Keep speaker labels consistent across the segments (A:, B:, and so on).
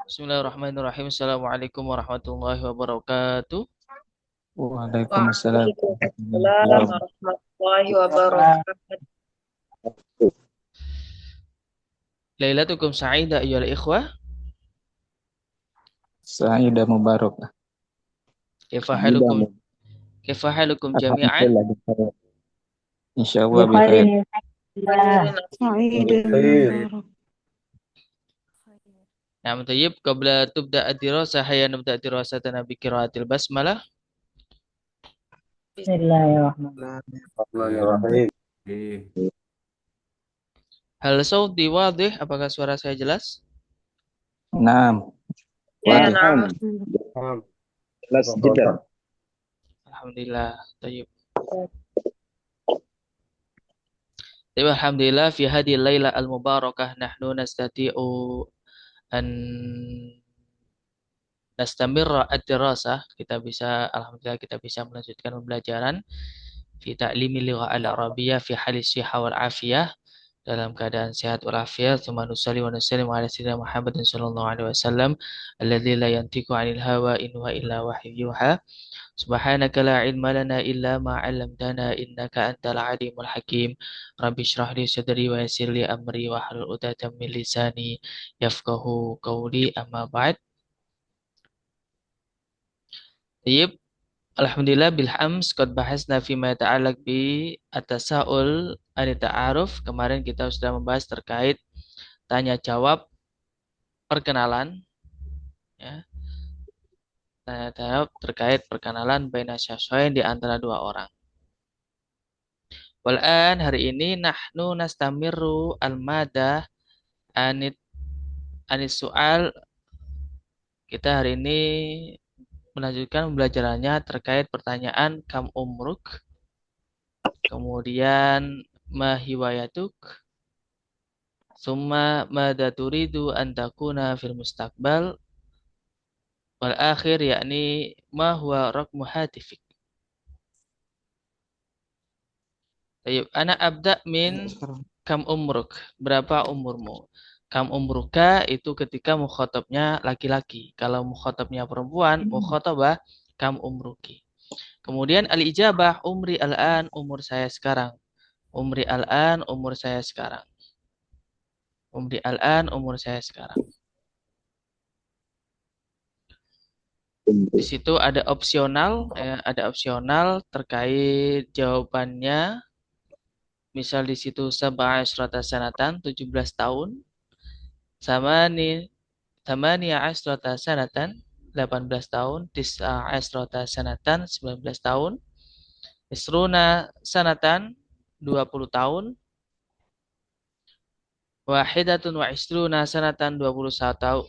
A: Bismillahirrahmanirrahim. Assalamualaikum warahmatullahi wabarakatuh.
B: Waalaikumsalam warahmatullahi
C: Waalaikumsalam
B: wabarakatuh.
C: warahmatullahi wabarakatuh.
A: Lailatukum sa'idah ayyuhal ikhwah.
B: Sa'idah Mubarak.
A: Kaifa halukum? Kaifa halukum jami'an?
B: Alhamdulillah bi khair. Insyaallah bi khair.
A: Nah, tayyib, qabla tubda ad-dirasah hayya nabda dirasatana bi qiraatil basmalah.
D: Bismillahirrahmanirrahim.
A: Hal sawti wadih? Apakah suara saya jelas?
B: Naam.
C: Ya,
B: Wadih.
C: nah.
B: Jelas jeda.
A: Alhamdulillah. Tayyib. Tayyib, alhamdulillah fi hadhihi laila al-mubarakah nahnu nastati'u an nastamirra ad-dirasah. Alhamdulillah kita bisa melanjutkan pembelajaran fi ta'limi ligha al-arabiyyah fi halis sihah wal afiyah, dalam keadaan sehat walafiat. Tsumma nusalli wa nusallimu ala sayyidina Muhammadin sallallahu alaihi wasallam alladzi la yantiqu 'anil hawa in huwa illa wahyu yuha. Subhanaka la ilma lana illa ma 'allamtana innaka antal alimul hakim. Rabbi shrah li sadri wa yassir li amri wa hlul 'uqdatam min lisani yafqahu qawli, amma ba'd. Tayyib. Alhamdulillah bilhams qad bahasna fi ma ta'alaq bi at-tasa'ul an ta'aruf. Kemarin kita sudah membahas terkait tanya jawab perkenalan, ya. Tanya jawab terkait perkenalan baina syakhsain, di antara dua orang. Wal'an, hari ini nahnu nastamirru al-madah anit su'al. Kita hari ini melanjutkan pembelajarannya terkait pertanyaan kam umruk, kemudian ma hiwayatuk, summa madza turidu an takuna fil mustaqbal, wal akhir yakni ma huwa raqmu hatifik. Baik, ana abda min kam umruk, berapa umurmu? Kam umruka itu ketika mukhatabnya laki-laki. Kalau mukhatabnya perempuan, mukhatabah kam umruki. Kemudian al-ijabah umri al-an, umur saya sekarang. Umri al-an, umur saya sekarang. Umri al-an, umur saya sekarang. Di situ ada opsional, ada opsional terkait jawabannya. Misal di situ sab'a asyrata sanatan, 17 tahun. Tamaniya asyrata sanatan, 18 tahun. Tis'a asyrata sanatan, 19 tahun. Isruna sanatan, 20 tahun. Wahidatun wa isruna sanatan, 21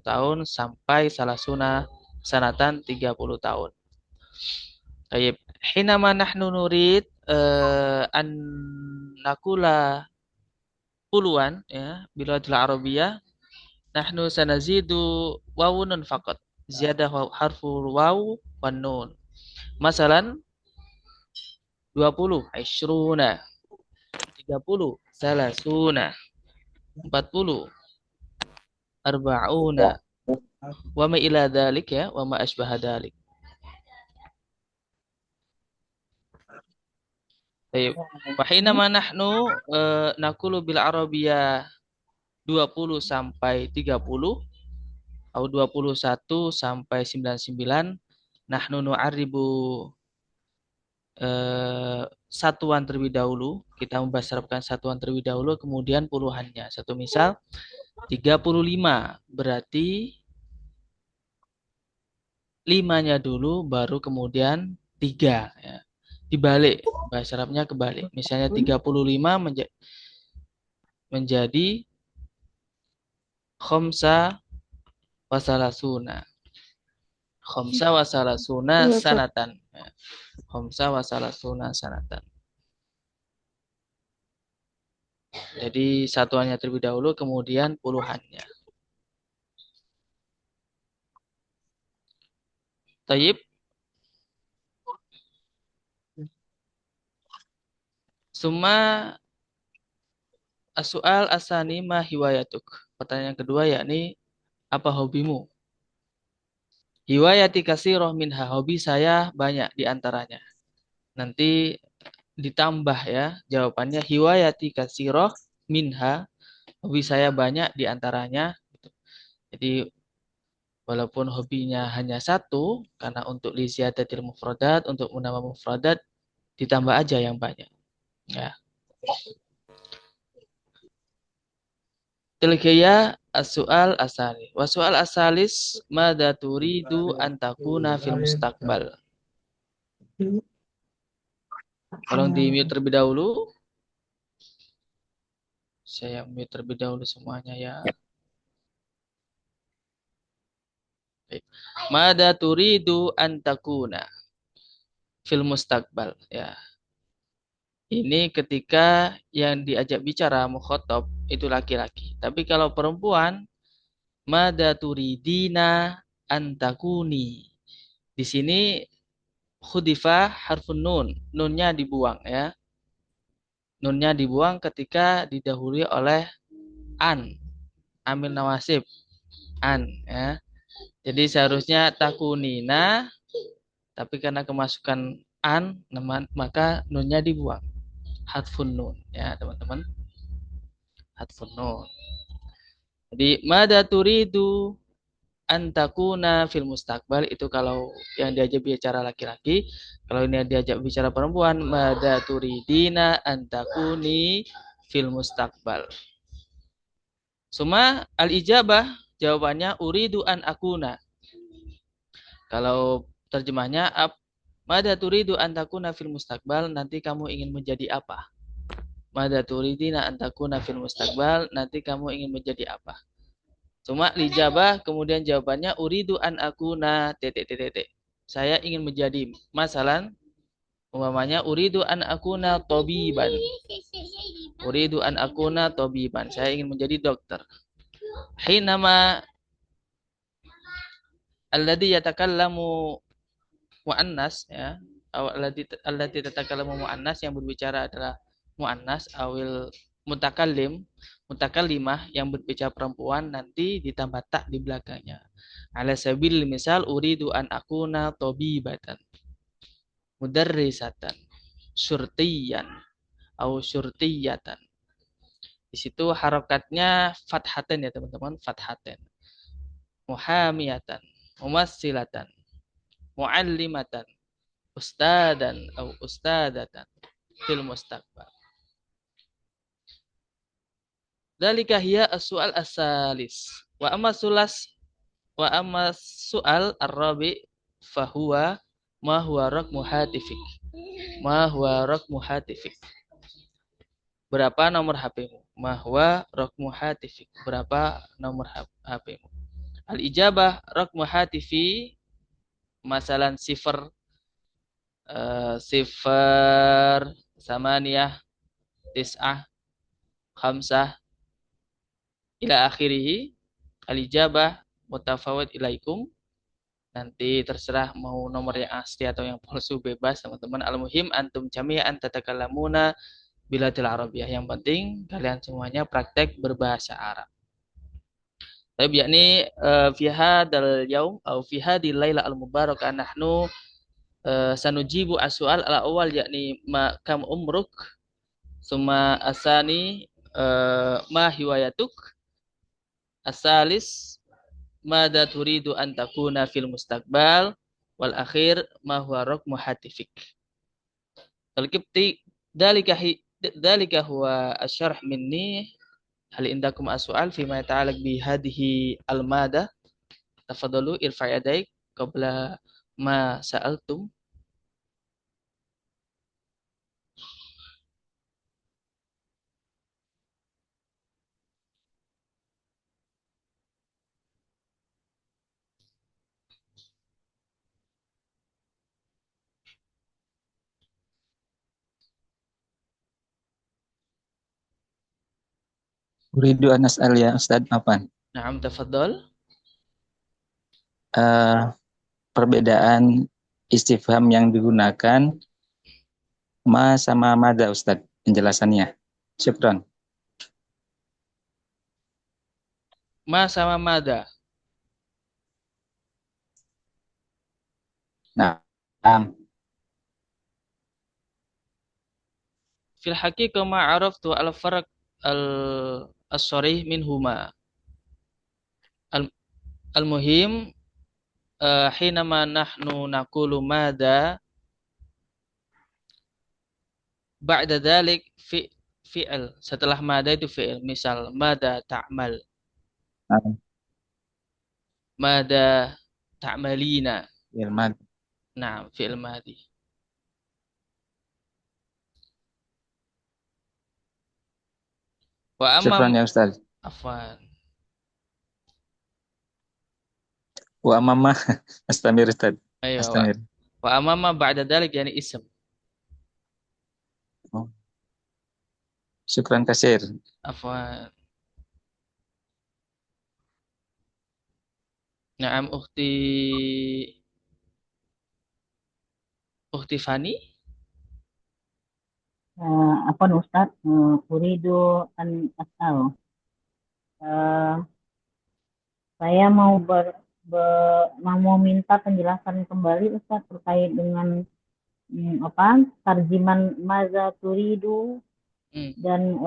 A: tahun sampai salasuna sanatan, 30 tahun. Baik, hinama nahnu nurid an nakula puluhan, ya, biladul arabiyah, nahnu sanazidu wawunun faqat, ziyadah harfu waw wan nun. Masalan 20 isruna, 30 salasuna, 40 arba'una, wa ma ila dzalik, ya, wa ma asbaha dzalik. Baik. Fa hinama nahnu naqulu bil arabiyah 20 sampai 30 atau 21 sampai 99, nahnu nu'aribu satuan terlebih dahulu. Kita membasarkan satuan terlebih dahulu, kemudian puluhannya. Satu misal 35, berarti 5-nya dulu baru kemudian 3, ya. Dibalik, bahasa Arabnya kebalik. Misalnya 35 menjadi khamsa wasalasuna. Khamsa wa salasuna sanatan. Ya. Khamsa wa salasuna sanatan. Jadi satuannya terlebih dahulu, kemudian puluhannya. Tayyib. Summa as-su'al asani ma hiwayatuk. Pertanyaan kedua yakni apa hobimu? Hiwayati katsirah minha, hobi saya banyak di antaranya. Nanti ditambah ya jawabannya, hiwayati katsirah minha, hobi saya banyak di antaranya. Jadi walaupun hobinya hanya satu, karena untuk li ziyadatil mufradat, untuk menambah mufradat ditambah aja yang banyak. Ya. Tilkaya as-su'al asali. Wa su'al asalis madza turidu an takuna fil mustaqbal. Tolong di mute terlebih dahulu. Saya mute terlebih dahulu semuanya ya. Baik. Madza turidu an takuna fil mustaqbal ya. Ini ketika yang diajak bicara mukhatab itu laki-laki. Tapi kalau perempuan, madza turidina an takuni. Di sini khudifah harfun nun. Nunnya dibuang ya. Nunnya dibuang ketika didahului oleh an. Amil nawasib. An ya. Jadi seharusnya takunina, tapi karena kemasukan an, maka nunnya dibuang. Hadfun nun ya teman-teman. Hadfun nun. Jadi mada turidu antakuna fil mustaqbal, itu kalau yang diajak bicara laki-laki. Kalau ini yang diajak bicara perempuan, mada turidina antakuni fil mustaqbal. Suma al-ijabah, jawabannya uridu an akuna. Kalau terjemahnya mada turidu antakuna fil mustaqbal, nanti kamu ingin menjadi apa? Mada turidina antakuna fil mustaqbal, nanti kamu ingin menjadi apa? Cuma lijabah, kemudian jawabannya uridu an akuna titik. Saya ingin menjadi, masalan umpamanya uridu an akuna tobiban. Uridu an akuna tobiban. Saya ingin menjadi dokter. Hinama alladhi yatakallamu muannas ya. Alladhi tatakallamu muannas, yang berbicara adalah muannas awil mutakallimah yang berbicara perempuan, nanti ditambah tak di belakangnya. Ala sabil misal uridu an akuna tabibatan, mudarrisatan, syurtiyan au syurtiyatan. Di situ harokatnya fathaten ya teman-teman, fathaten. Muhamiyatan, mumassilatan, muallimatan, ustadan au ustadatan fil mustaqbal. Dzalika hiya as-su'al as-salis. Wa amma su'al ar-rabi fahuwa ma huwa raqmu hatifik. Ma huwa raqmu hatifik. Berapa nomor HP-mu? Ma huwa raqmu hatifik. Berapa nomor HP-mu? Al-ijabah raqmu hatifi masalan sifar samaniyah tis'ah khamsah ila akhirih. Al-ijabah mutafawid ilaikum. Nanti terserah mau nomor yang asli atau yang palsu, bebas teman-teman. Al-muhim antum jami'an tatakalamuna biladil arabiyah. Yang penting kalian semuanya praktek berbahasa Arab. Tapi yakni fi hadzal yaum atau fi hadhil laila al-mubarakah nahnu sanujibu as-su'al al-awwal yakni ma kam umruk, summa asani ma hiwayatuk, asalis mada turidu an takuna fil mustaqbal, wal akhir ma huwa raqmu hatifik. Al-kibti dalika huwa asyarh minni. Hal indakum as-su'al fima yata'alaq bi hadhihi al-mada. Tafadhalu irfa' yadaik qabla ma sa'altum.
B: Uridu an as'al ya Ustaz, apa?
A: Naam, tafadhol.
B: Perbedaan istifham yang digunakan ma sama mada Ustaz, penjelasannya. Syukran.
A: Ma sama mada.
B: Nah,
A: Fil haqiqah ma araftu al-farq al-sharih minhuma. Al-muhim hinama nahnu naqulu mada ba'da dzalik fi'il. Setelah mada itu fi'il. Misal mada ta'mal, mada ta'malina.
B: Ilman.
A: Nah, fi'il madhi. Wa
B: Syukran
A: amam
B: ya Ustaz.
A: afwan.
B: Wa amama astamir Ustaz.
A: Ayo,
B: Astamir.
A: wa amama ba'da dzalik yani ism.
B: Oh. Syukran kasir.
A: Afwan. Naam ukhti Fani.
D: Apa Ustaz? Uridu an as'al. Saya mau mau minta penjelasan kembali Ustaz terkait dengan tarjiman maza turidu dan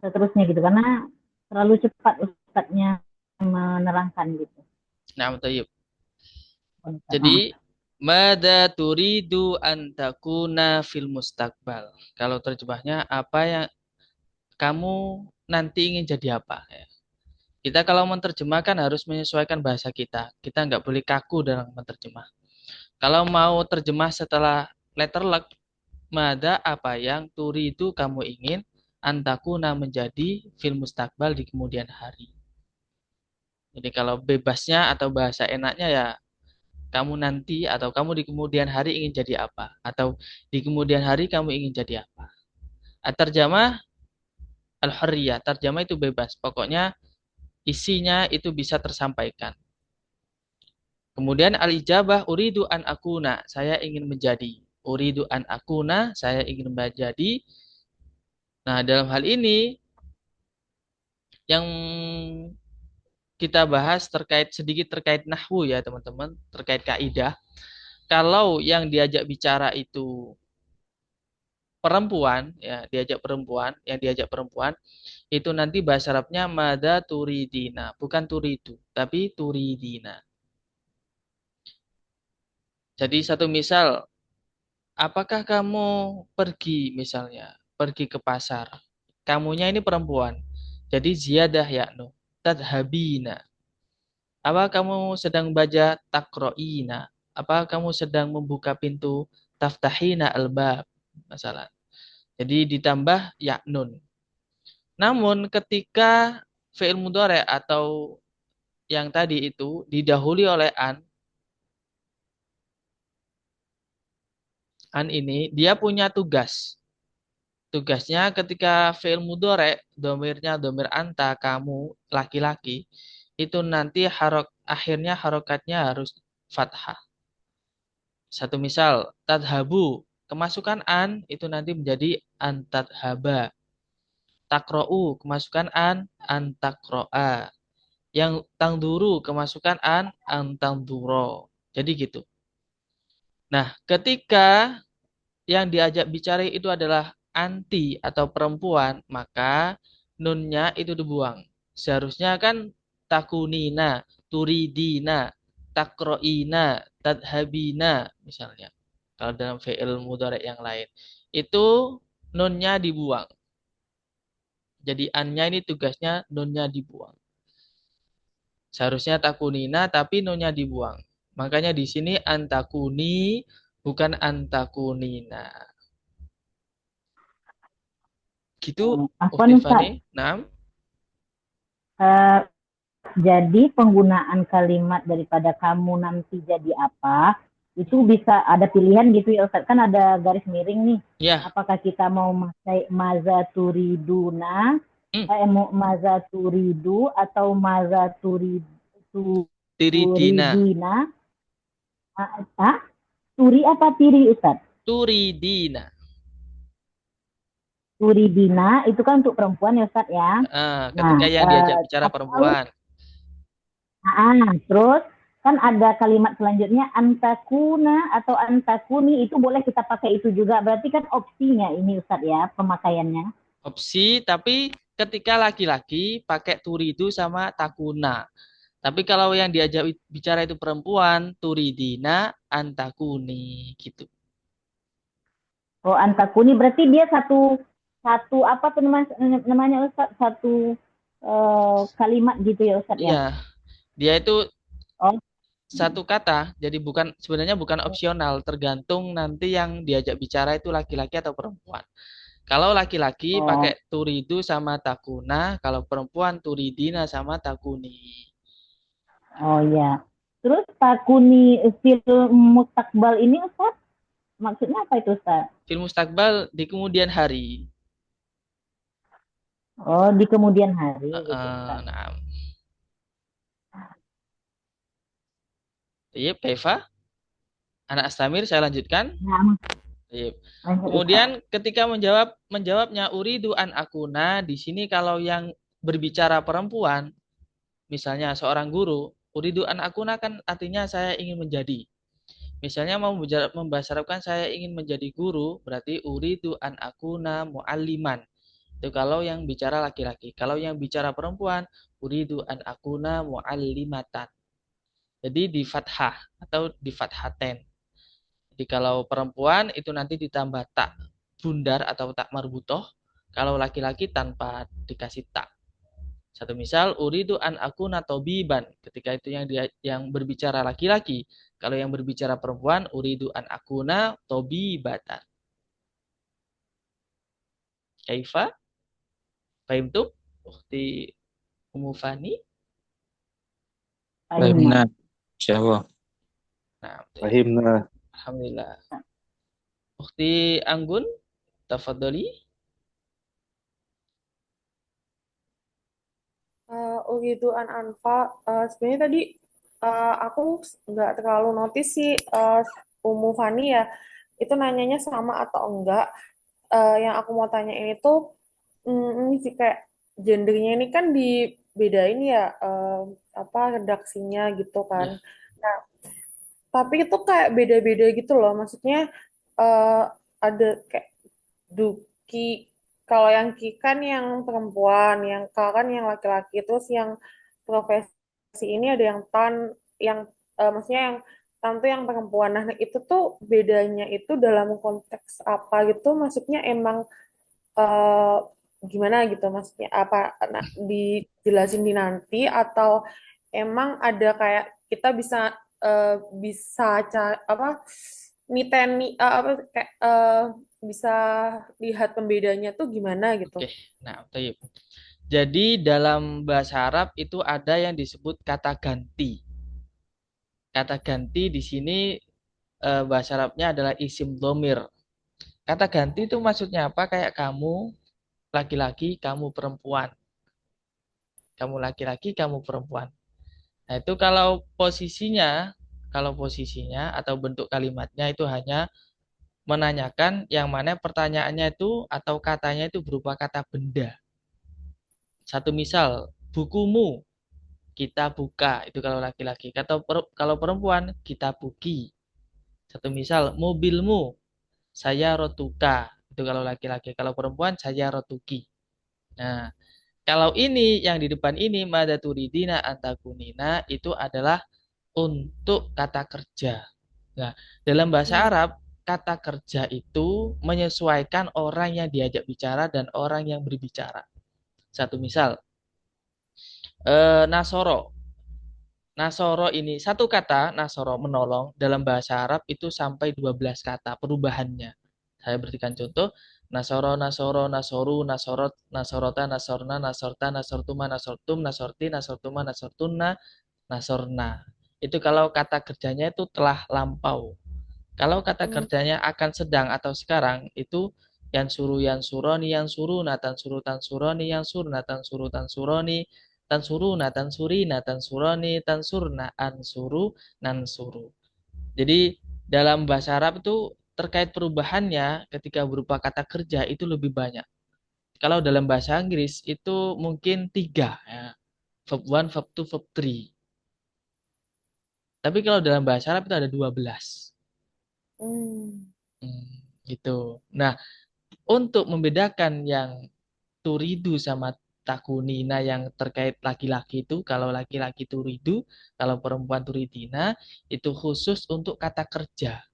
D: seterusnya gitu, karena terlalu cepat Ustaznya menerangkan gitu.
A: Naam, tayyib. Jadi mada turidu an takuna fil mustaqbal. Kalau terjemahnya, apa yang kamu nanti ingin jadi apa? Ya. Kita kalau menerjemahkan harus menyesuaikan bahasa kita. Kita nggak boleh kaku dalam menerjemah. Kalau mau terjemah setelah letter luck, mada apa yang turidu kamu ingin antakuna menjadi fil mustaqbal di kemudian hari. Jadi kalau bebasnya atau bahasa enaknya ya kamu nanti atau kamu di kemudian hari ingin jadi apa, atau di kemudian hari kamu ingin jadi apa. Terjemah al-hurriyah, terjemah itu bebas. Pokoknya isinya itu bisa tersampaikan. Kemudian al-ijabah uridu an akuna, saya ingin menjadi. Uridu an akuna, saya ingin menjadi. Nah, dalam hal ini yang kita bahas sedikit terkait nahwu ya, teman-teman, terkait kaidah. Kalau yang diajak bicara itu perempuan, ya, yang diajak perempuan, itu nanti bahasa Arabnya mada turidina, bukan turidu, tapi turidina. Jadi satu misal, apakah kamu pergi misalnya, pergi ke pasar. Kamunya ini perempuan. Jadi ziyadah yaknu, tadhabina. Apa kamu sedang baca takro'ina? Apa kamu sedang membuka pintu taftahina albab? Masalah. Jadi ditambah yaknun. Namun ketika fi'il mudhari atau yang tadi itu didahului oleh an ini dia punya tugas. Tugasnya ketika fi'il mudhari domirnya domir anta, kamu laki-laki, itu nanti akhirnya harokatnya harus fathah. Satu misal, tadhabu, kemasukan an itu nanti menjadi antadhaba. Takro'u, kemasukan an takro'a. Yang tangduru, kemasukan an tangduro. Jadi gitu. Nah, ketika yang diajak bicara itu adalah anti atau perempuan, maka nunnya itu dibuang. Seharusnya kan takunina, turidina, takroina, tadhabina misalnya. Kalau dalam fi'il mudhari yang lain. Itu nunnya dibuang. Jadi annya ini tugasnya nunnya dibuang. Seharusnya takunina tapi nunnya dibuang. Makanya di sini antakuni bukan antakunina. Gitu,
D: Afwan Ustaz.
A: Uftifani. Nah.
D: Jadi penggunaan kalimat daripada kamu nanti jadi apa, itu bisa ada pilihan gitu ya Ustaz. Kan ada garis miring nih.
A: Ya.
D: Apakah kita mau memakai maza turiduna Maza turidu atau maza
A: Tiridina.
D: turidina. Turi apa tiri Ustaz?
A: Turidina.
D: Turidina itu kan untuk perempuan ya Ustaz ya.
A: Ketika yang diajak bicara perempuan.
D: Terus kan ada kalimat selanjutnya antakuna atau antakuni, itu boleh kita pakai itu juga. Berarti kan opsinya ini Ustaz ya pemakaiannya.
A: Opsi, tapi ketika laki-laki pakai turidu sama takuna. Tapi kalau yang diajak bicara itu perempuan, turidina antakuni gitu.
D: Oh, antakuni berarti dia satu apa tuh namanya Ustaz? Satu kalimat gitu ya Ustaz ya?
A: Iya. Dia itu
D: Oh.
A: satu kata, jadi sebenarnya bukan opsional, tergantung nanti yang diajak bicara itu laki-laki atau perempuan. Kalau laki-laki pakai turidu sama takuna, kalau perempuan turidina sama takuni.
D: Oh ya. Terus takuni fil mustakbal ini Ustaz? Maksudnya apa itu Ustaz?
A: Fil mustakbal di kemudian hari.
D: Oh, di kemudian hari.
A: Nah. Iya, Kaifa? Anak Astamir, saya lanjutkan.
D: Nah.
A: Kemudian ketika menjawabnya uridu an akuna, di sini kalau yang berbicara perempuan, misalnya seorang guru, uridu an akuna kan artinya saya ingin menjadi. Misalnya mau membahasa Arab kan saya ingin menjadi guru, berarti uridu an akuna mualliman. Itu kalau yang bicara laki-laki. Kalau yang bicara perempuan, uridu an akuna muallimatan. Jadi di fathah atau di fathaten. Jadi kalau perempuan itu nanti ditambah tak bundar atau tak marbutoh. Kalau laki-laki tanpa dikasih tak. Satu misal, uridu an akuna tobiban. Ketika itu yang berbicara laki-laki. Kalau yang berbicara perempuan, uridu an akuna tobibatan. Kaifa? Fahimtum? Ukhti Ummu Fani?
B: Fahimna. Insyaallah.
A: Nah,
E: Fahimna.
A: alhamdulillah. Ukhti Anggun, tafadhali.
C: Uridu an anfa. Sebenarnya tadi aku nggak terlalu notice sih Ummu Fani ya. Itu nanyanya sama atau enggak. Yang aku mau tanya ini tuh ini sih kayak gendernya ini kan dibedain ya apa redaksinya gitu kan. Nah, tapi itu kayak beda-beda gitu loh. Maksudnya ada kayak duki, kalau yang ki kan yang perempuan, yang k kan yang laki-laki, terus yang profesi ini ada yang tan, yang maksudnya yang tan tuh yang perempuan. Nah itu tuh bedanya itu dalam konteks apa gitu? Maksudnya emang eh, gimana gitu? Maksudnya apa? Nah, dijelasin di nanti atau emang ada kayak kita bisa apa niteni apa kayak bisa lihat pembedanya tuh gimana gitu.
A: Oke. Nah, baik. Jadi dalam bahasa Arab itu ada yang disebut kata ganti. Kata ganti di sini bahasa Arabnya adalah isim dhamir. Kata ganti itu maksudnya apa? Kayak kamu laki-laki, kamu perempuan. Kamu laki-laki, kamu perempuan. Nah, itu kalau posisinya atau bentuk kalimatnya itu hanya menanyakan yang mana pertanyaannya itu atau katanya itu berupa kata benda. Satu misal, bukumu kita buka, itu kalau laki-laki. Kalau perempuan kita buki. Satu misal, mobilmu saya rotuka, itu kalau laki-laki. Kalau perempuan saya rotuki. Nah, kalau ini yang di depan ini mada turidina antakunina itu adalah untuk kata kerja. Nah, dalam bahasa Arab kata kerja itu menyesuaikan orang yang diajak bicara dan orang yang berbicara. Satu misal, Nasoro. Nasoro ini satu kata, Nasoro menolong dalam bahasa Arab itu sampai 12 kata perubahannya. Saya berikan contoh, Nasoro, Nasoro, Nasoru, Nasorot, Nasorota, Nasorna, Nasorta, Nasortuma, Nasortum, Nasorti, Nasortuma, Nasortuna, Nasorna. Itu kalau kata kerjanya itu telah lampau. Kalau kata kerjanya akan sedang atau sekarang itu Yansuru yansuroni yansuruna tansuru tansuroni yansurna tansuru tansuroni tansuruna tansurina tansuroni tansurna ansuru nansuru. Jadi dalam bahasa Arab itu terkait perubahannya ketika berupa kata kerja itu lebih banyak. Kalau dalam bahasa Inggris itu mungkin 3 ya. Verb 1, verb 2, verb 3. Tapi kalau dalam bahasa Arab itu ada 12. Gitu. Nah, untuk membedakan yang turidu sama takunina yang terkait laki-laki itu, kalau laki-laki turidu, kalau perempuan turidina, itu khusus untuk kata kerja.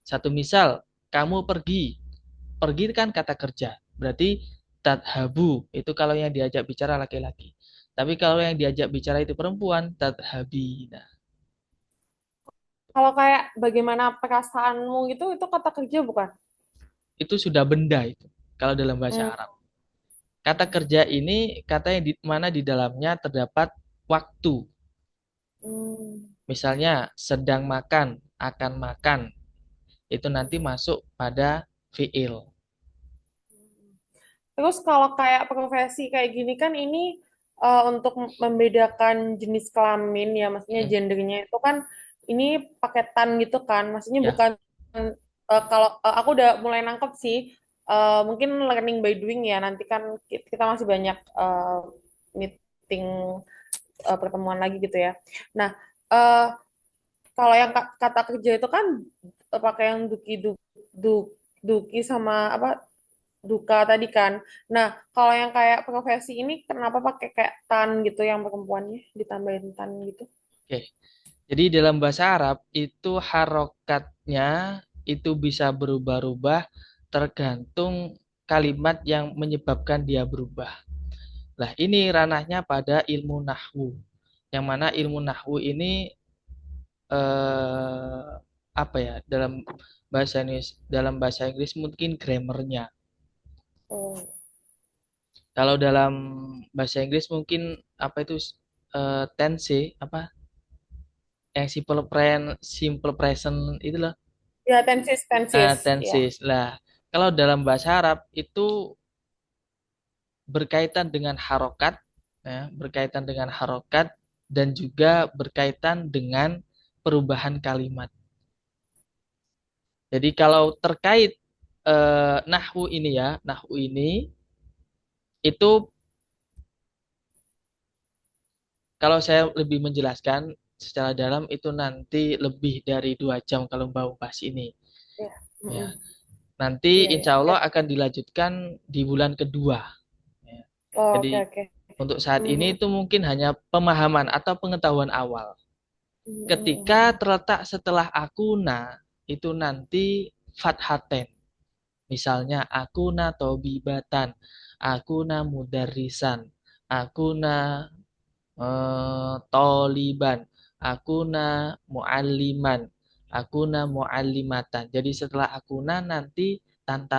A: Satu misal, kamu pergi. Pergi kan kata kerja. Berarti tadhabu, itu kalau yang diajak bicara laki-laki. Tapi kalau yang diajak bicara itu perempuan, tadhabina.
C: Kalau kayak bagaimana perasaanmu itu kata kerja bukan?
A: Itu sudah benda itu, kalau dalam bahasa Arab. Kata kerja ini kata yang mana di dalamnya terdapat waktu. Misalnya sedang makan, akan makan. Itu nanti masuk pada fiil.
C: Terus kalau kayak profesi kayak gini kan ini untuk membedakan jenis kelamin ya, maksudnya gendernya itu kan ini paketan gitu kan, maksudnya
A: Ya.
C: bukan kalau aku udah mulai nangkep sih, mungkin learning by doing ya, nanti kan kita masih banyak meeting pertemuan lagi gitu ya. Nah, kalau yang kata kerja itu kan pakai yang duki sama apa duka tadi kan. Nah, kalau yang kayak profesi ini kenapa pakai kayak tan gitu yang perempuannya ditambahin tan gitu?
A: Oke. Jadi dalam bahasa Arab itu harokatnya itu bisa berubah-ubah tergantung kalimat yang menyebabkan dia berubah. Nah, ini ranahnya pada ilmu nahwu. Yang mana ilmu nahwu ini apa ya? Dalam bahasa Inggris mungkin grammarnya. Kalau dalam bahasa Inggris mungkin apa itu tense apa? Yang simple present itu loh.
C: Ya, tenses. Ya.
A: Tenses. Lah, kalau dalam bahasa Arab itu berkaitan dengan harokat, ya, berkaitan dengan harokat dan juga berkaitan dengan perubahan kalimat. Jadi kalau terkait nahwu ini ya, nahwu ini itu kalau saya lebih menjelaskan secara dalam itu nanti lebih dari 2 jam kalau mau bahas ini. Ya. Nanti insya Allah akan dilanjutkan di bulan kedua. Ya. Jadi untuk saat ini itu mungkin hanya pemahaman atau pengetahuan awal. Ketika terletak setelah akuna itu nanti fathaten. Misalnya akuna tobibatan, akuna mudarrisan, akuna toliban, akuna mualliman, akuna muallimatan. Jadi setelah akuna nanti tan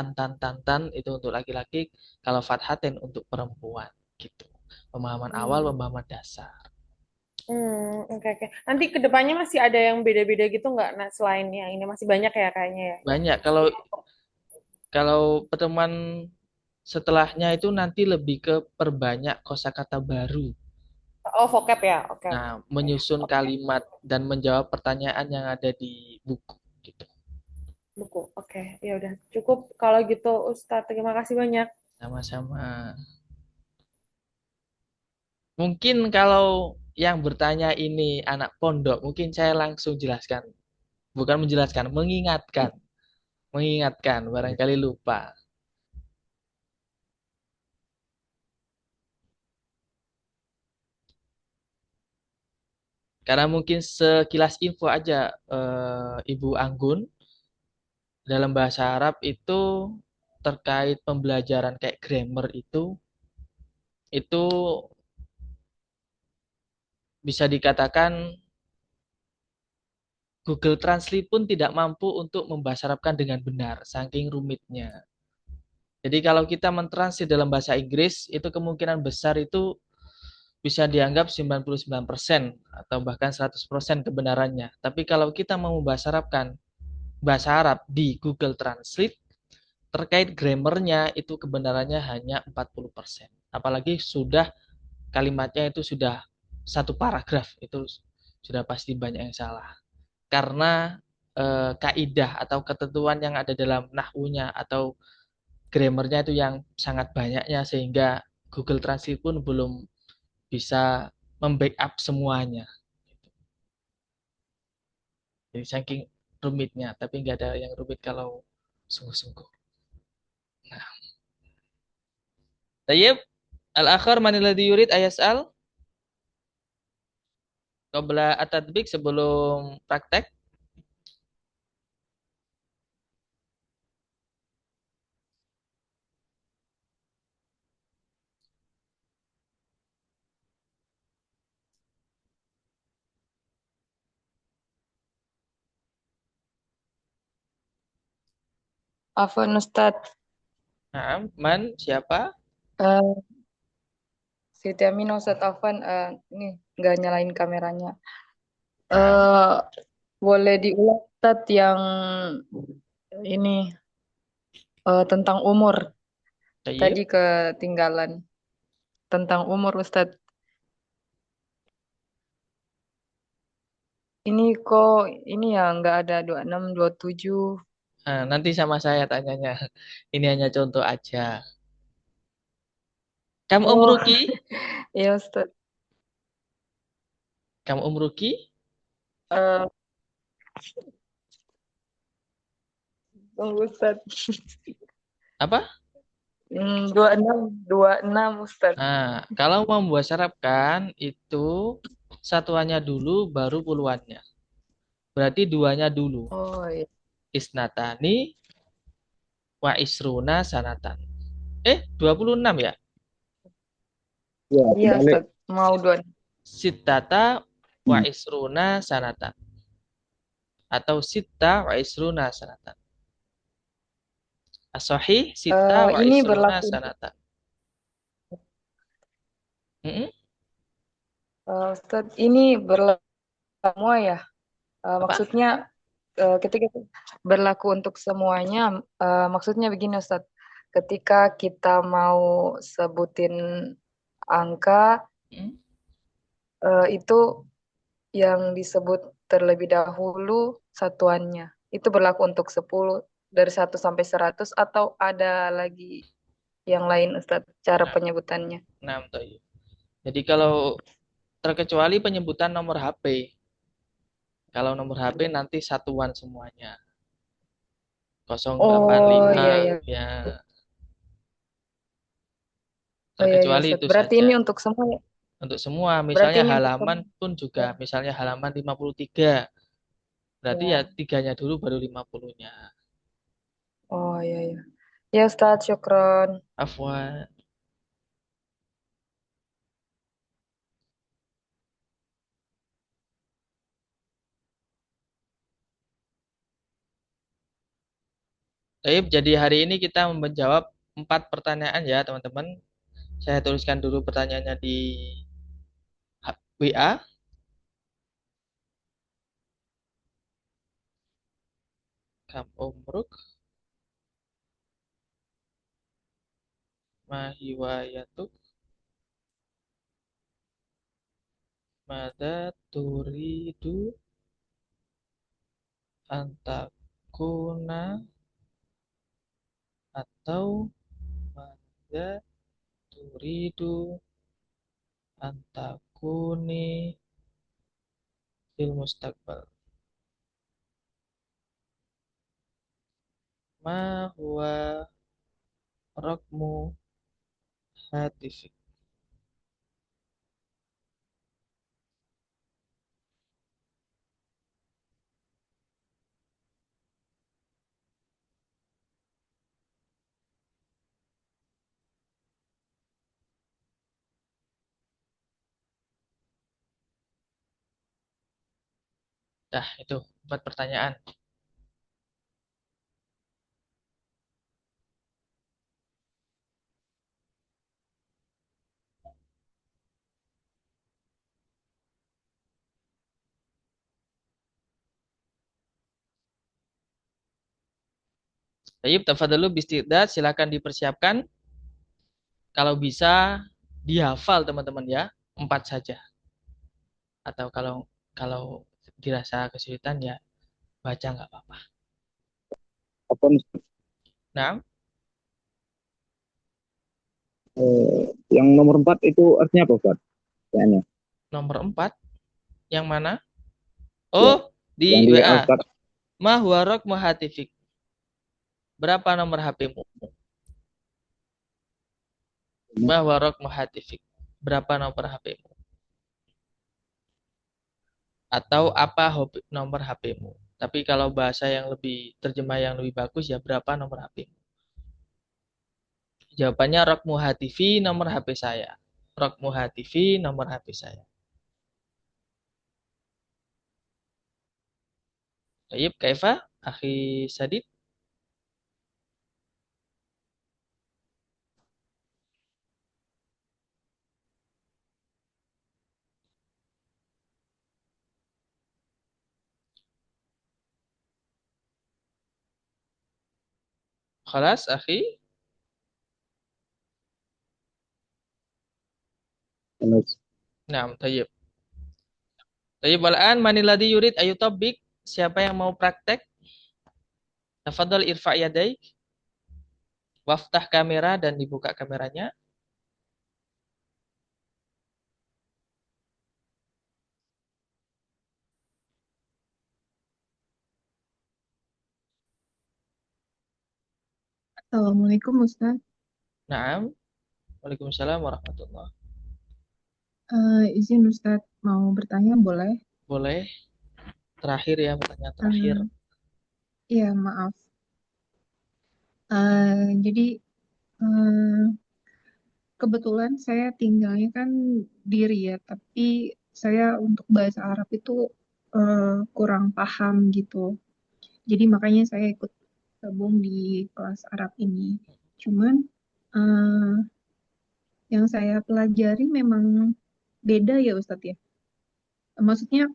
A: itu untuk laki-laki, kalau fathaten untuk perempuan gitu. Pemahaman awal, pemahaman dasar.
C: Oke. Nanti kedepannya masih ada yang beda-beda gitu nggak? Nah, selain yang ini masih banyak ya kayaknya ya.
A: Banyak. Kalau pertemuan setelahnya itu nanti lebih ke perbanyak kosakata baru.
C: Oh, vocab ya. Oke.
A: Nah, menyusun kalimat dan menjawab pertanyaan yang ada di buku gitu.
C: Buku. Oke. Ya udah cukup kalau gitu Ustadz. Terima kasih banyak.
A: Sama-sama. Mungkin kalau yang bertanya ini anak pondok, mungkin saya langsung jelaskan. Bukan menjelaskan, mengingatkan. Mengingatkan, barangkali lupa. Karena mungkin sekilas info aja, Ibu Anggun, dalam bahasa Arab itu terkait pembelajaran kayak grammar itu bisa dikatakan Google Translate pun tidak mampu untuk membahasa Arabkan dengan benar, saking rumitnya. Jadi kalau kita mentranslate dalam bahasa Inggris, itu kemungkinan besar itu bisa dianggap 99% atau bahkan 100% kebenarannya. Tapi kalau kita mau membahasa Arabkan bahasa Arab di Google Translate, terkait grammarnya itu kebenarannya hanya 40%. Apalagi sudah kalimatnya itu sudah satu paragraf, itu sudah pasti banyak yang salah. Karena kaidah atau ketentuan yang ada dalam nahwunya atau grammarnya itu yang sangat banyaknya sehingga Google Translate pun belum bisa membackup semuanya. Jadi saking rumitnya, tapi nggak ada yang rumit kalau sungguh-sungguh. Nah, tayyib, al-akhar man alladhi yurid ayas'al qabla at-tatbiq sebelum praktek.
E: Afwan Ustadz,
A: Nah, man siapa?
E: Eh, Siti Aminah Ustadz Afwan, ini nggak nyalain kameranya.
A: Nah,
E: Eh, Boleh diulang Ustadz yang ini tentang umur.
A: tayyib.
E: Tadi ketinggalan tentang umur Ustadz. Ini kok ini ya nggak ada 26, 27.
A: Nah, nanti sama saya tanyanya. Ini hanya contoh aja. Kamu
E: Oh,
A: umruki?
E: iya Ustadz.
A: Kamu umruki?
E: Eh, Tunggu Ustadz.
A: Apa?
E: 26, 26 Ustadz.
A: Nah, kalau mau membuat syaraf kan itu satuannya dulu baru puluhannya. Berarti duanya dulu.
E: Oh iya,
A: Isnatani wa isruna sanatan. 26 ya?
B: Ya,
E: iya
B: kebalik.
E: Ustadz. Mau 26.
A: Sittata wa
B: Hmm.
A: isruna sanatan. Atau sitta wa isruna sanatan. As-sahih sitta wa
E: Ini
A: isruna
E: berlaku
A: sanatan. Mm-mm.
E: Ustadz, ini berlaku semua ya.
A: Apa?
E: Maksudnya ketika berlaku untuk semuanya, maksudnya begini Ustadz. Ketika kita mau sebutin angka,
A: Mm.
E: itu yang disebut terlebih dahulu satuannya. Itu berlaku untuk 10 dari 1 sampai 100 atau ada lagi yang lain Ustadz cara
A: Nah,
E: penyebutannya.
A: nah, toh. Jadi kalau terkecuali penyebutan nomor HP. Kalau nomor HP nanti satuan semuanya.
E: Oh
A: 085
E: iya iya.
A: ya.
E: Oh iya iya
A: Terkecuali
E: Ustadz.
A: itu
E: Berarti
A: saja.
E: ini untuk semua ya.
A: Untuk semua,
E: Berarti
A: misalnya
E: ini untuk
A: halaman
E: semua.
A: pun juga, misalnya halaman 53. Berarti ya
E: Ya.
A: tiganya dulu baru 50-nya.
E: Oh iya iya. Ya Ustadz, syukron.
A: Afwan. Baik, jadi hari ini kita menjawab 4 pertanyaan ya teman-teman. Saya tuliskan dulu pertanyaannya di WA. Kam umruk, ma hiwayatuk, mada turidu, antakuna, atau mada turidu, antakuni, fil mustaqbal. Ma huwa rokmu hatifik. Dah, itu 4 pertanyaan. Baik, tafadhalu bistiqdad, silakan dipersiapkan. Kalau bisa dihafal teman-teman ya, 4 saja. Atau kalau kalau dirasa kesulitan ya baca nggak apa-apa.
B: Apa
A: Nah,
B: yang nomor 4 itu artinya apa, Ustaz? Kayaknya.
A: nomor 4 yang mana?
B: Ya,
A: Oh,
B: yang
A: di
B: di WA,
A: WA.
B: Ustaz.
A: Ma huwa raqmu hatifik. Berapa nomor HP-mu? Ma huwa raqmu hatifik. Berapa nomor HP-mu? Atau apa nomor HP-mu? Tapi kalau bahasa yang lebih terjemah yang lebih bagus ya berapa nomor HP-mu? Jawabannya raqmu hatifi nomor HP saya. Raqmu hatifi nomor HP saya. Baik, kaifa? Akhi Sadid. Khalas, akhi. Nah, tayyib. Tayyib, wal'an manilladhi yurid ayu tabik. Siapa yang mau praktek? Tafadhal irfa' yadaik. Waftah kamera dan dibuka kameranya.
F: Assalamualaikum Ustaz.
A: Naam. Waalaikumsalam warahmatullah.
F: Izin Ustaz mau bertanya boleh?
A: Boleh. Terakhir ya, pertanyaan terakhir.
F: Iya maaf. Jadi kebetulan saya tinggalnya kan di Riyadh, tapi saya untuk bahasa Arab itu kurang paham gitu. Jadi makanya saya ikut gabung di kelas Arab ini. Cuman eh, yang saya pelajari memang beda ya Ustadz ya. Maksudnya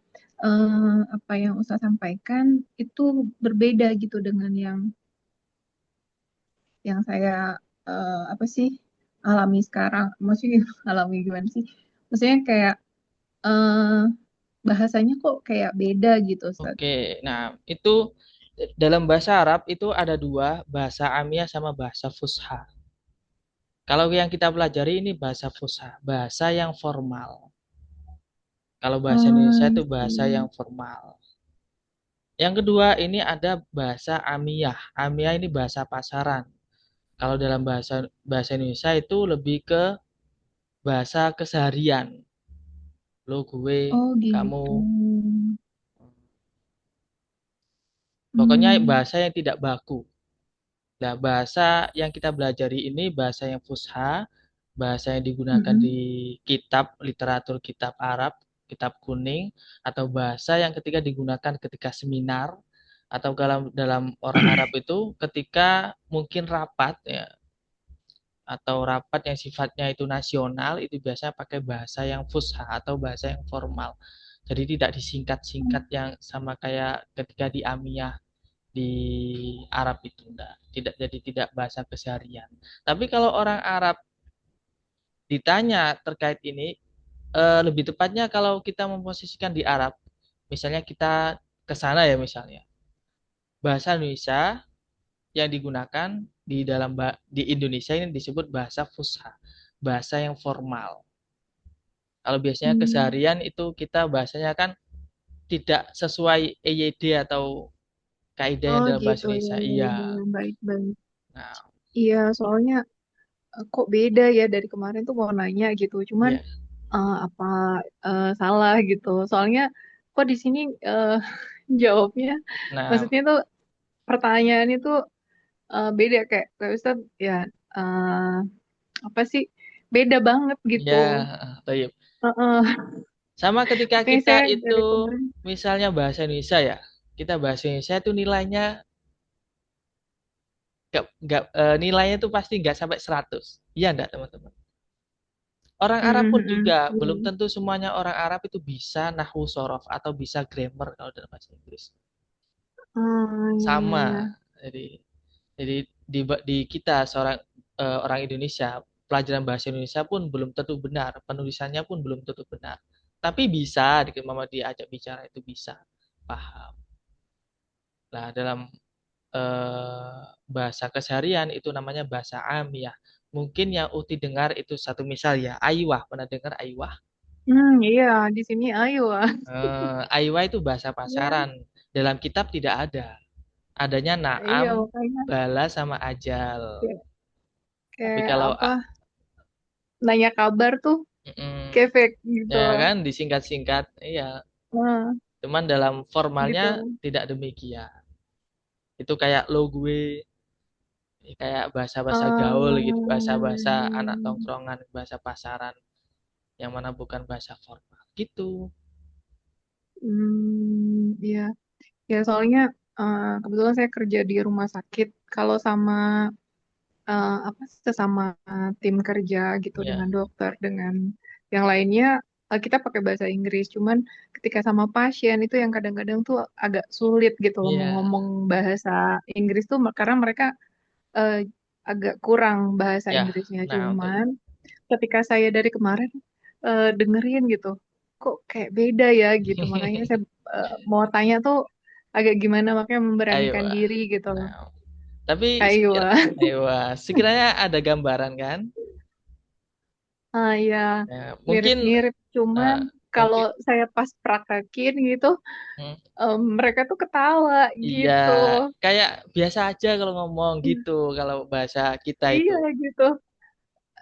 F: apa yang Ustadz sampaikan itu berbeda gitu dengan yang saya apa sih alami sekarang. Maksudnya alami gimana sih? Maksudnya kayak eh, bahasanya kok kayak beda gitu Ustadz.
A: Oke, nah itu dalam bahasa Arab itu ada dua, bahasa Amiyah sama bahasa Fusha. Kalau yang kita pelajari ini bahasa Fusha, bahasa yang formal. Kalau bahasa Indonesia itu bahasa yang formal. Yang kedua ini ada bahasa Amiyah. Amiyah ini bahasa pasaran. Kalau dalam bahasa bahasa Indonesia itu lebih ke bahasa keseharian. Lo, gue,
F: Oh
A: kamu.
F: gitu.
A: Pokoknya bahasa yang tidak baku. Nah, bahasa yang kita pelajari ini bahasa yang fusha, bahasa yang digunakan di kitab, literatur kitab Arab, kitab kuning, atau bahasa yang ketika digunakan ketika seminar, atau dalam orang Arab itu ketika mungkin rapat ya, atau rapat yang sifatnya itu nasional, itu biasanya pakai bahasa yang fusha atau bahasa yang formal. Jadi tidak disingkat-singkat yang sama kayak ketika di Amiyah di Arab itu tidak jadi tidak bahasa keseharian. Tapi kalau orang Arab ditanya terkait ini, lebih tepatnya kalau kita memposisikan di Arab, misalnya kita ke sana ya misalnya, bahasa Indonesia yang digunakan di Indonesia ini disebut bahasa fusha, bahasa yang formal. Kalau biasanya keseharian itu kita bahasanya kan tidak sesuai EYD atau kaidah yang
F: Oh
A: dalam bahasa
F: gitu
A: Indonesia.
F: ya,
A: Iya.
F: baik-baik.
A: Nah,
F: Iya, soalnya kok beda ya dari kemarin tuh mau nanya gitu. Cuman
A: iya.
F: apa salah gitu. Soalnya kok di sini jawabnya,
A: Nah,
F: maksudnya tuh pertanyaan itu beda kayak Ustaz ya eh, apa sih beda banget gitu.
A: ya, Tayyip.
F: Heeh.
A: Sama ketika
F: Makanya
A: kita
F: saya dari
A: itu
F: kemarin.
A: misalnya bahasa Indonesia ya, kita bahasa Indonesia itu nilainya nilainya itu pasti nggak sampai 100. Iya enggak teman-teman? Orang Arab pun juga belum
F: Iya.
A: tentu semuanya orang Arab itu bisa nahwu sorof atau bisa grammar kalau dalam bahasa Inggris.
F: Iya, iya,
A: Sama.
F: iya.
A: Jadi Jadi di kita seorang orang Indonesia, pelajaran bahasa Indonesia pun belum tentu benar, penulisannya pun belum tentu benar. Tapi bisa, mama diajak bicara itu bisa paham. Nah, dalam bahasa keseharian itu namanya bahasa amiyah. Mungkin yang Uti dengar itu satu misal ya, aywah. Pernah dengar aywah?
F: Iya, di sini ayo.
A: Aywah itu bahasa
F: Ya,
A: pasaran. Dalam kitab tidak ada. Adanya
F: iya
A: naam,
F: makanya
A: bala sama ajal.
F: kayak,
A: Tapi
F: kayak
A: kalau
F: apa nanya kabar tuh
A: mm,
F: kayak fake gitu.
A: ya kan disingkat-singkat, iya.
F: Nah,
A: Cuman dalam formalnya
F: gitu.
A: tidak demikian. Itu kayak lo gue, kayak bahasa-bahasa gaul gitu, bahasa-bahasa anak
F: Hmm,
A: tongkrongan, bahasa pasaran yang mana bukan bahasa formal gitu.
F: iya. Ya soalnya kebetulan saya kerja di rumah sakit. Kalau sama apa sesama tim kerja gitu
A: Ya,
F: dengan dokter dengan yang lainnya kita pakai bahasa Inggris. Cuman ketika sama pasien itu yang kadang-kadang tuh agak sulit gitu loh mau
A: iya,
F: ngomong bahasa Inggris tuh karena mereka eh, agak kurang bahasa
A: ya.
F: Inggrisnya.
A: Nah,
F: Cuman ketika saya dari kemarin dengerin gitu, kok kayak beda ya gitu. Makanya saya mau tanya tuh agak gimana makanya
A: ayo.
F: memberanikan diri gitu loh.
A: Nah, tapi
F: Ayo.
A: ayo, sekiranya ada gambaran kan?
F: Ah ya,
A: Ya, mungkin
F: mirip-mirip. Cuman
A: eh,
F: kalau
A: mungkin
F: saya pas praktekin gitu,
A: hmm,
F: mereka tuh ketawa
A: iya,
F: gitu.
A: kayak biasa aja kalau ngomong gitu, kalau bahasa kita itu.
F: Iya gitu.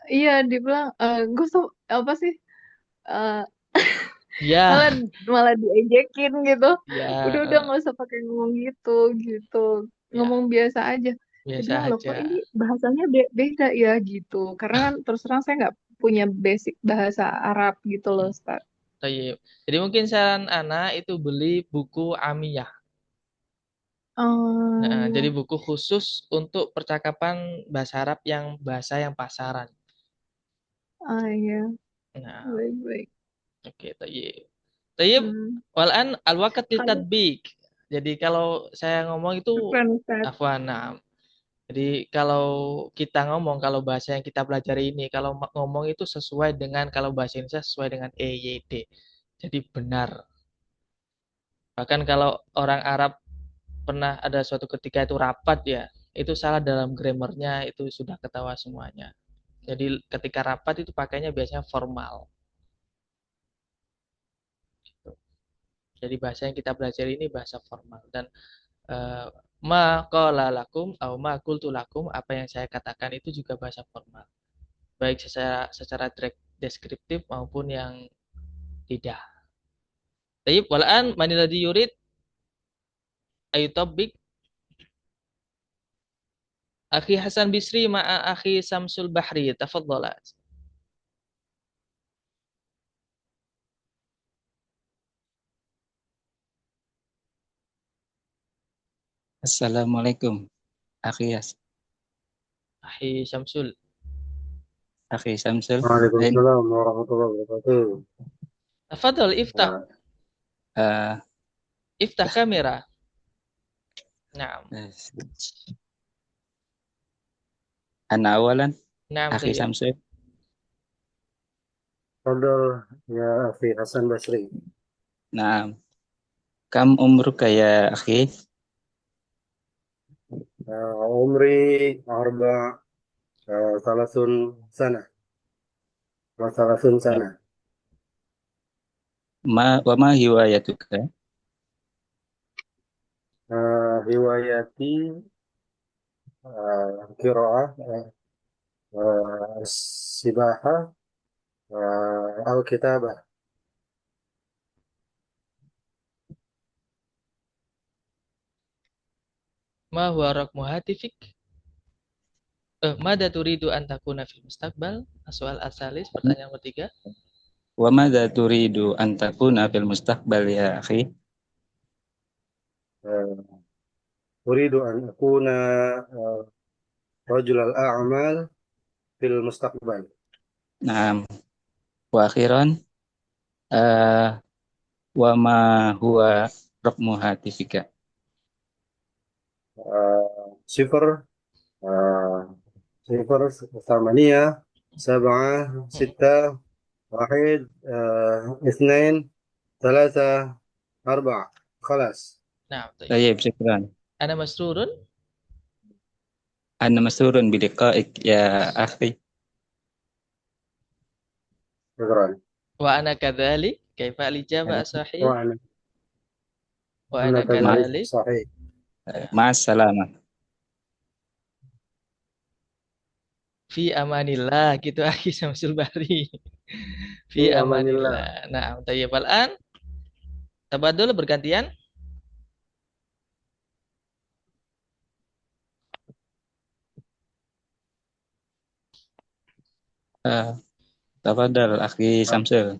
F: Iya, dibilang, gue tuh apa sih? eh,
A: Ya,
F: malah malah diejekin gitu.
A: ya,
F: Udah nggak usah pakai ngomong gitu gitu.
A: ya,
F: Ngomong biasa aja. Saya
A: biasa
F: bilang loh kok ini
A: aja.
F: bahasanya beda ya gitu. Karena kan terus terang saya nggak punya basic bahasa Arab gitu loh,
A: Hmm,
F: Ustaz.
A: Tayyip. Jadi mungkin saran anak itu beli buku Amiyah. Nah, jadi
F: Oh,
A: buku khusus untuk percakapan bahasa Arab yang bahasa yang pasaran.
F: ah ya,
A: Nah,
F: baik-baik.
A: oke, tayyip. Tayyip,
F: Hmm.
A: walan al-waqt
F: Kalau
A: litadbik. Jadi kalau saya ngomong itu
F: bukan Ustaz.
A: afwan. Nah, jadi kalau kita ngomong, kalau bahasa yang kita pelajari ini, kalau ngomong itu sesuai dengan, kalau bahasa Indonesia sesuai dengan EYD. Jadi benar. Bahkan kalau orang Arab pernah ada suatu ketika itu rapat ya, itu salah dalam grammarnya, itu sudah ketawa semuanya. Jadi ketika rapat itu pakainya biasanya formal. Jadi bahasa yang kita belajar ini bahasa formal. Dan eh, ma qala lakum atau ma qultu lakum, apa yang saya katakan itu juga bahasa formal. Baik secara deskriptif maupun yang tidak. Tayyib, walaan maniladi yurid ayutobik akhi Hasan Bisri ma'a akhi Samsul Bahri. Tafadhala.
G: Assalamualaikum,
A: Akhi Samsul.
G: Akhi Samsul.
B: Waalaikumsalam warahmatullahi wabarakatuh.
A: Tafadhal iftah.
G: Eh,
A: Iftah kamera. Nah,
G: Ana awalan,
A: nah
G: Akhi
A: tayyib.
G: Samsul.
B: Tafadhal ya akhi Hasan Basri.
G: Nah, kam umruka ya akhi?
B: Umri arba salasun sana. Salasun sana.
G: Wa ma hiwayatuka?
B: Riwayati qiraah sibahah al-kitabah.
A: Ma huwa rakmu hatifik? Mada turidu an takuna fil mustaqbal? Soal asalis, pertanyaan ketiga.
G: Wa madza turidu an takuna fil mustaqbal ya akhi?
B: أريد أن أكون رجل الأعمال في المستقبل.
G: Nah, wa akhiran, eh, wa ma huwa raqmu hatifika?
B: 0
H: صفر، ثمانية، سبعة، ستة، واحد، اثنين، ثلاثة، أربعة. خلاص.
A: نعم طيب.
G: طيب شكرا.
A: أنا مسرور
G: أنا مسرور بلقائك يا أخي.
H: شكرا.
A: وأنا كذلك. كيف الإجابة صحيح؟
H: وأنا
A: وأنا
G: مع
H: كذلك
A: كذلك.
H: صحيح.
G: مع السلامة.
A: Fi amanillah gitu akhi Syamsul Bahri. Fi
H: في أمان الله.
A: amanillah. Nah, tayyib al-an. Tabadul bergantian.
G: آه، تفضل أخي شمسل.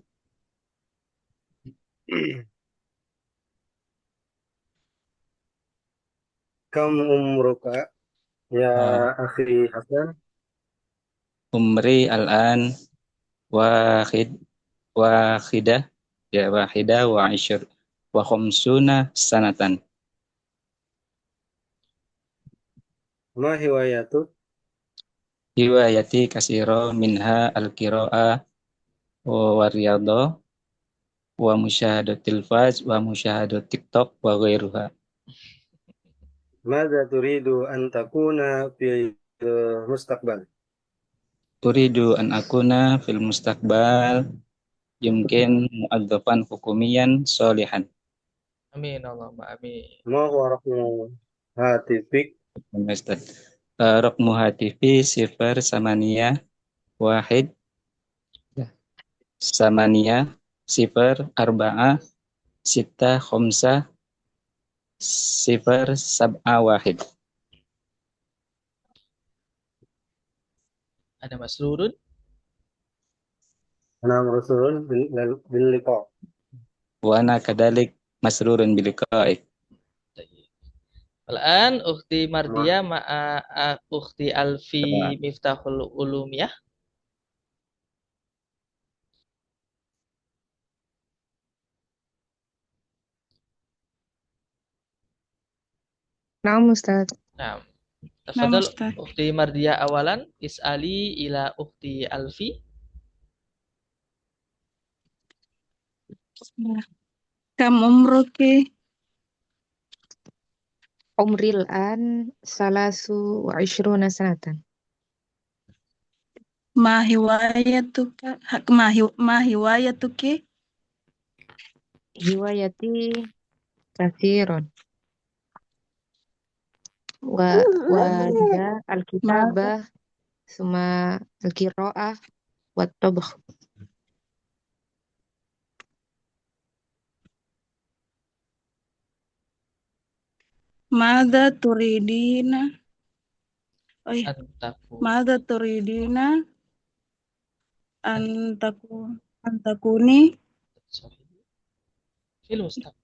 H: كم عمرك يا أخي حسن؟
G: Umri al-an wahid wahidah ya wahidah wa isyur wa khamsuna sanatan.
H: ما هوايتك؟
G: Hiwayati kasiro minha al-qira'ah wa riyadhah wa musyahadatil tilfaz wa musyahadat TikTok wa ghairuha.
H: ماذا تريد أن تكون في المستقبل؟
G: Turidu an akuna fil mustaqbal yumkin muadzafan hukumiyan solihan.
A: Amin Allahumma amin.
H: ما هو رقم هاتفك؟
G: Ustaz. Raqmu hatifi sifar samania wahid samania sifar arba'ah sita khomsa sifar sab'a wahid.
A: Ada masrurun.
H: أنا مسرور باللقاء.
G: Wa ana kadalik masrurun biliqa'ik.
A: Tayyib. Al-an ukhti Mardia ma'a ukhti Alfi Miftahul Ulumiyah.
E: Naam Ustaz.
A: Nah,
F: Nah,
A: tafadhal
F: Ustaz.
A: ukhti Mardia awalan is'ali ila ukhti Alfi.
F: Kam umruki?
E: Umril an salasu wa ishruna sanatan.
F: Ma hiwayatuka? Ma hiwayatuki?
E: Hiwayati kathirun. Wahida al-kitabah suma al-qira'ah wa tabakh.
F: Mada turidina? Oh iya.
A: Antaku.
F: Mada turidina? Antakuni?
A: Fil mustaqbal.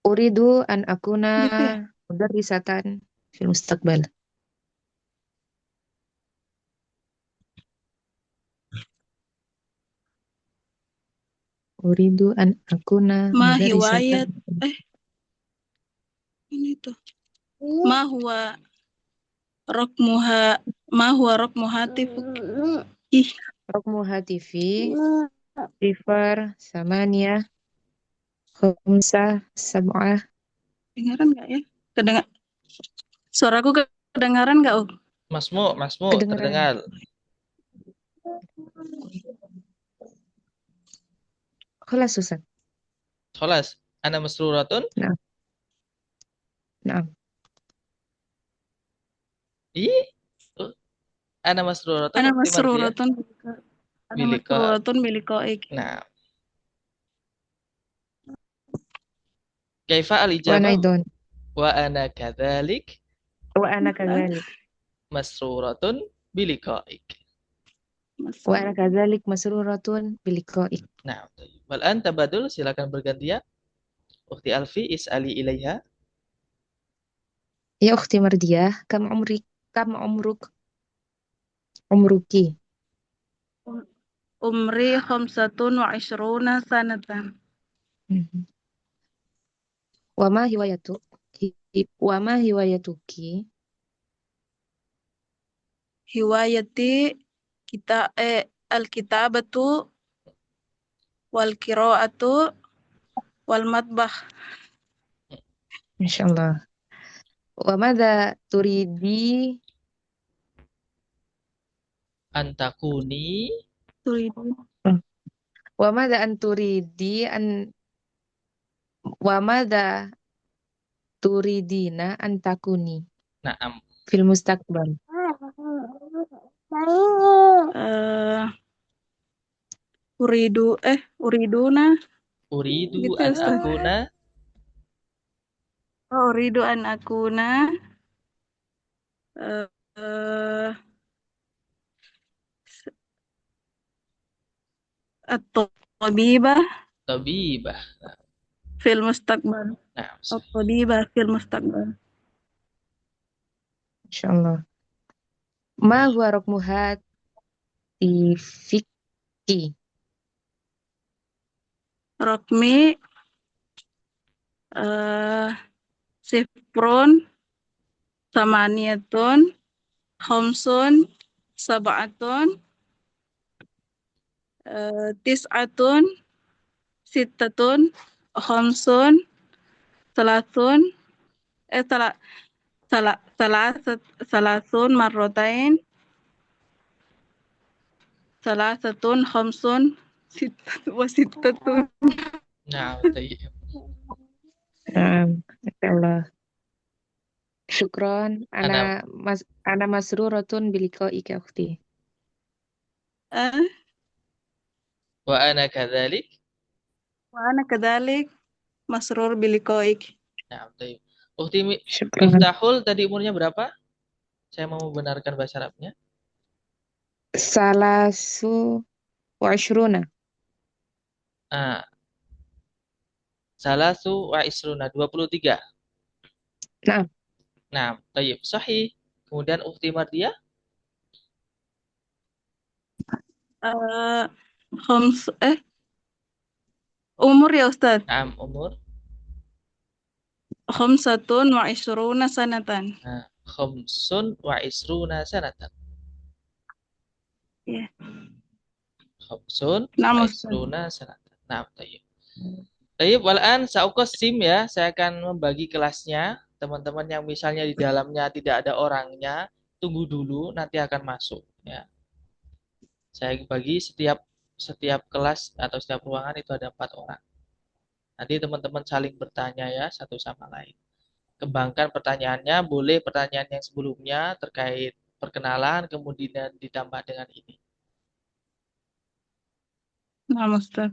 E: Uridu an akuna
F: Gitu ya?
E: mudarrisatan fil mustaqbal. Uridu an akuna
F: Ma
E: mudarrisatan.
F: hiwayat? Ini tuh. Ma huwa raqmuha? Ma huwa raqmu hatifuk? Ih.
E: Raqmu hatifi sifar samania khamsa sab'ah.
F: Kedengaran nggak ya? Suaraku kedengaran nggak, Oh?
A: Masmu
E: Kedengaran.
A: terdengar.
E: Khalas Ustaz.
A: Khalas, ana masruratun.
E: Naam.
A: Ana masruratun.
F: Ana
A: ukhti Mardia.
F: masruratun Ana masruratun biliqa'ik.
A: Nah. Kaifa
E: Wa ana
A: al-ijabah?
E: idon.
A: Wa ana kadzalik
E: Wa ana kadzalik.
A: masruratun biliqa'ik.
E: Wa ana kadzalik masruratun biliqa'ik.
A: Nah, wal an tabadul, silakan bergantian. Ukhti Alfi is'ali ilaiha.
E: Ya ukhti Mardiyah, kam umruk? Umruki.
F: Umri khamsatun wa ishruna sanatan.
E: Wa ma hiwayatuk?
I: Wama hiwayatuki.
J: Hiwayati kita al-kitabatu wal qiraatu wal matbah.
I: Masya Allah. Wamada turidi.
A: Antakuni.
J: Turidu.
I: Wamada anturidi wamada turidina antakuni
A: Naam.
I: fil mustaqbal.
J: Uriduna
A: Uridu
J: gitu ya
A: an
J: Ustaz.
A: akuna.
J: Uridu an akuna eh at-tabibah
A: Tabibah.
J: fil mustaqbal.
A: Naam.
J: At-tabibah fil mustaqbal.
I: Masya Allah. Ma huwa rokmuhat tifiki.
J: Rokmi sifrun samaniyatun khamsun sab'atun tis'atun sittatun khamsun salatun salasun marrotain salasatun khamsun sittatun.
A: Naam. Tayyib.
I: Masya Allah. Syukron. Ana masruratun biliqaika ukhti.
A: Wa ana kadzalik.
J: Wa ana kadzalik masrur biliqaik.
A: Naam. Tayyib. Ukhti
I: Syukron.
A: Miftahul tadi umurnya berapa? Saya mau membenarkan bahasa Arabnya.
I: Salasu wa ashruna.
A: Salasu wa isruna 23.
I: Naam.
A: Naam. Tayyib. Sahih. Kemudian Ukhti Mardiah.
J: Umur ya Ustaz.
A: Naam. Umur.
J: Khamsatun wa isruna sanatan.
A: Khamsun wa isruna sanatan.
J: Ya.
A: Khamsun
J: Naam,
A: wa
J: Ustaz.
A: isruna sanatan. Naam. Tayyib. Tayyib. Wal'an sa'uqassim ya. Saya akan membagi kelasnya. Teman-teman yang misalnya di dalamnya tidak ada orangnya, tunggu dulu, nanti akan masuk. Ya. Saya bagi setiap kelas atau setiap ruangan itu ada 4 orang. Nanti teman-teman saling bertanya ya satu sama lain. Kembangkan pertanyaannya, boleh pertanyaan yang sebelumnya terkait perkenalan, kemudian ditambah dengan ini.
J: Naam, Ustaz.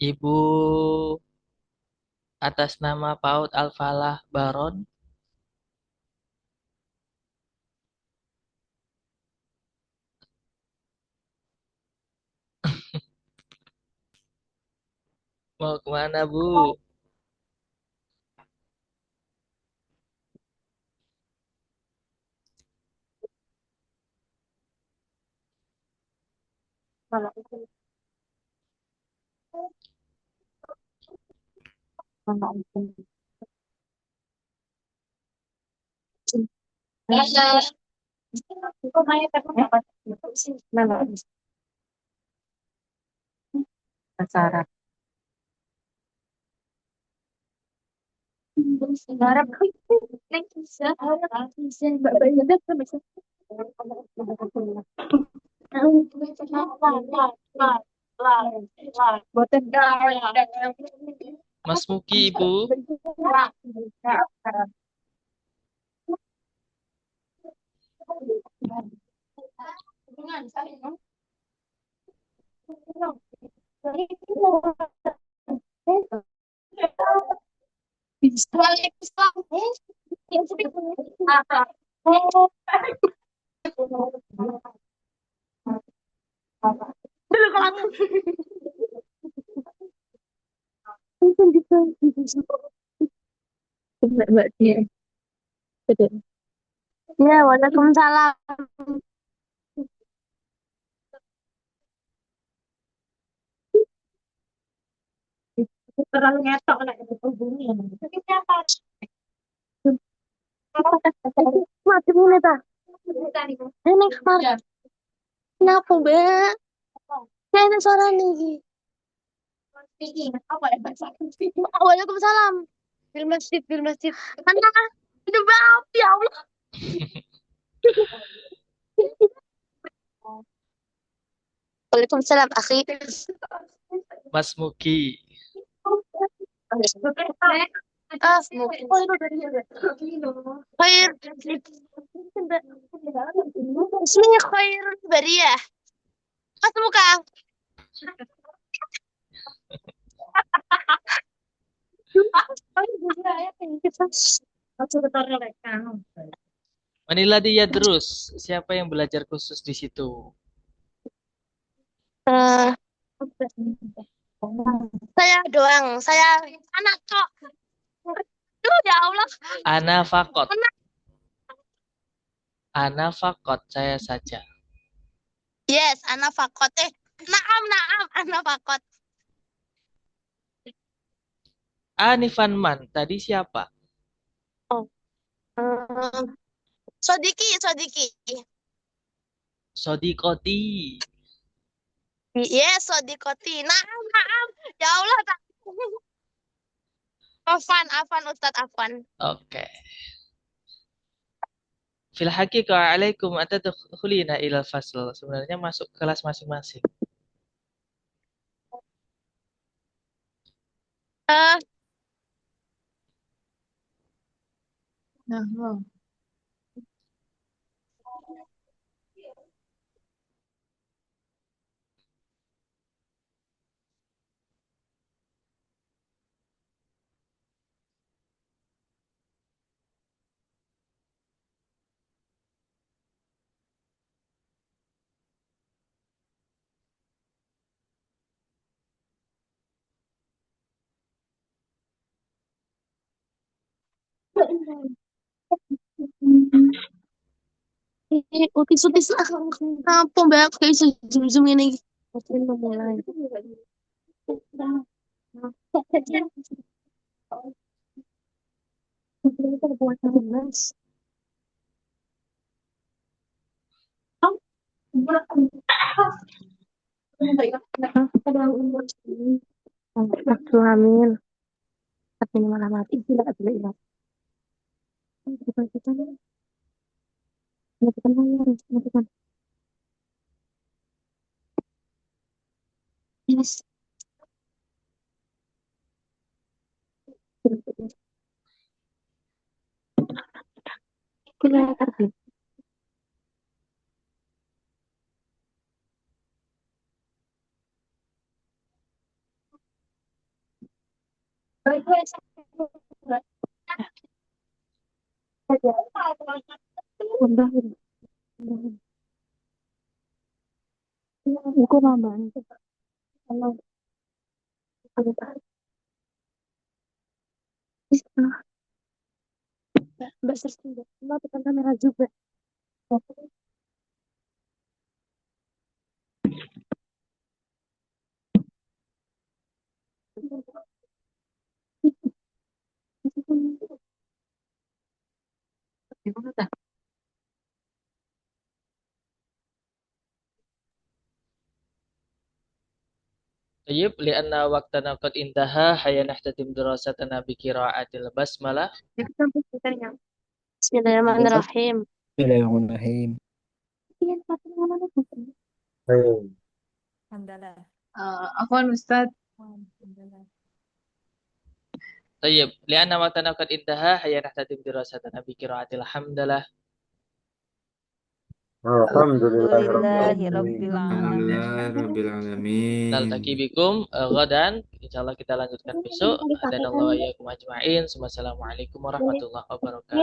A: Ibu atas nama PAUD Al-Falah Baron. Mau kemana, Bu? Mas Muki, Ibu.
K: Mbak dia. Ya, Waalaikumsalam. Terlalu ngetok nek hubungi. Macam ini ta? Ini kemarin. Kenapa, Mbak? Saya ini suara nih. Waalaikumsalam. Bil masjid, bil masjid. Mana? Itu bab, ya Allah. Waalaikumsalam, akhi.
A: Mas Muki.
K: Khair. Ismi Khair Bariyah. Mas muka.
A: Manila dia terus. Siapa yang belajar khusus di situ?
K: Saya doang. Saya anak kok. Duh, ya Allah.
A: Ana Fakot. Ana Fakot, saya saja.
K: Yes, Ana Fakot. Naam, Ana Fakot.
A: Anifan Man, tadi siapa?
K: Sodiki.
A: Sodikoti.
K: Yes, Sodikoti. Naam. Ya Allah. Afan, Ustadz Afan.
A: Oke. Fil haqiqah alaikum atadkhulina ilal fasl. Sebenarnya masuk kelas masing-masing.
K: Utis lah. Apa mbak kayak zoom ini? Mulai. Waktu hamil. Tapi ini malah mati. Tidak. Yes. Buku nambahan itu kalau bahasa Sunda, bukan kamera juga.
A: طيب لأن وقتنا قد انتهى هيا نختتم دراستنا بقراءة البسملة.
K: Bismillahirrahmanirrahim.
L: Bismillahirrahmanirrahim.
I: Alhamdulillah.
F: Afwan Ustaz.
A: طيب لأن وقتنا قد انتهى هيا نختتم دراستنا بقراءة الحمد لله.
M: Alhamdulillahirrabbilalamin.
A: Naltaqi bikum ghadan. Insyaallah kita lanjutkan besok. Hadanallahu wa iyyakum ajma'in. Wassalamualaikum warahmatullahi wabarakatuh.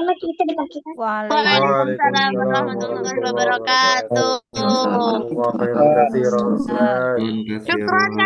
K: Waalaikumsalam warahmatullahi wabarakatuh.
H: Wa khairan katsiran, Ustaz.
K: Syukran.